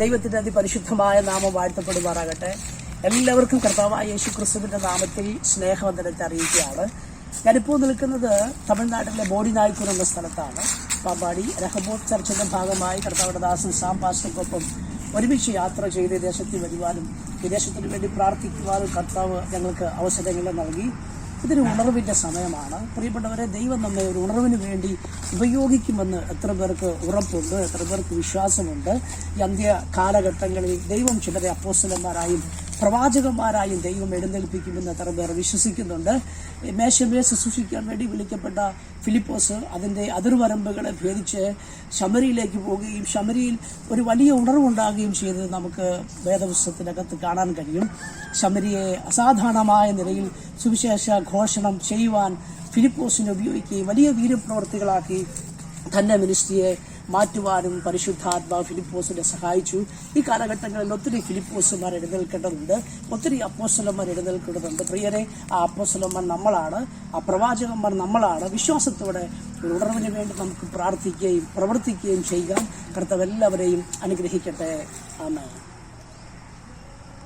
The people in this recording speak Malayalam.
ദൈവത്തിന്റെ അതിപരിശുദ്ധമായ നാമം വാഴ്ത്തപ്പെടുമാറാകട്ടെ. എല്ലാവർക്കും കർത്താവായ യേശുക്രിസ്തുവിന്റെ നാമത്തിൽ സ്നേഹവന്ദനത്തെ അറിയിക്കുകയാണ്. ഞാനിപ്പോൾ നിൽക്കുന്നത് തമിഴ്നാട്ടിലെ ബോഡിനായ്ക്കൂർ എന്ന സ്ഥലത്താണ്. പാമ്പാടി രഹബോത്ത് ചർച്ചിന്റെ ഭാഗമായി കർത്താവിന്റെ ദാസൻ സാം പാസ്റ്റർക്കൊപ്പം ഒരുമിച്ച് യാത്ര ചെയ്ത് ദേശത്തിൽ വരുവാനും വിദേശത്തിന് വേണ്ടി പ്രാർത്ഥിക്കുവാനും കർത്താവ് ഞങ്ങൾക്ക് അവസരങ്ങൾ നൽകി. ഇതൊരു ഉണർവിന്റെ സമയമാണ്. പ്രിയപ്പെട്ടവരെ, ദൈവം നമ്മെ ഒരു ഉണർവിന് വേണ്ടി ഉപയോഗിക്കുമെന്ന് എത്ര പേർക്ക് ഉറപ്പുണ്ട്, എത്ര പേർക്ക് വിശ്വാസമുണ്ട്? ഈ അന്ത്യ കാലഘട്ടങ്ങളിൽ ദൈവം ചിലരെ അപ്പോസ്തലന്മാരായും പ്രവാചകന്മാരായും ദൈവം എഴുന്നേൽപ്പിക്കുമെന്ന് എത്ര പേർ വിശ്വസിക്കുന്നുണ്ട്. മേശമേ ശുശ്രൂഷിക്കാൻ വേണ്ടി വിളിക്കപ്പെട്ട ഫിലിപ്പോസ് അതിൻ്റെ അതിർവരമ്പുകളെ ഭേദിച്ച് ശമരിയിലേക്ക് പോവുകയും ശമരിയിൽ ഒരു വലിയ ഉണർവുണ്ടാകുകയും ചെയ്തത് നമുക്ക് വേദപുസ്തകത്തിനകത്ത് കാണാൻ കഴിയും. ശമരിയെ അസാധാരണമായ നിലയിൽ സുവിശേഷ ഘോഷണം ചെയ്യുവാൻ ഫിലിപ്പോസിനെ ഉപയോഗിക്കുകയും വലിയ വീരപ്രവർത്തികളാക്കി തന്റെ മിനിസ്ട്രിയെ മാറ്റുവാനും പരിശുദ്ധാത്മാവ് ഫിലിപ്പോസിനെ സഹായിച്ചു. ഈ കാലഘട്ടങ്ങളിൽ ഒത്തിരി ഫിലിപ്പോസുമാർ എഴുന്നേൽക്കേണ്ടതുണ്ട്, ഒത്തിരി അപ്പോസ്തലന്മാർ എഴുന്നേൽക്കേണ്ടതുണ്ട്. പ്രിയരെ, ആ അപ്പോസ്തലന്മാർ നമ്മളാണ്, ആ പ്രവാചകന്മാർ നമ്മളാണ്. വിശ്വാസത്തോടെ ഒരു ഉണർവിന് വേണ്ടി നമുക്ക് പ്രാർത്ഥിക്കുകയും പ്രവർത്തിക്കുകയും ചെയ്യാം. കർത്താവ് എല്ലാവരെയും അനുഗ്രഹിക്കട്ടെ. ആമേൻ.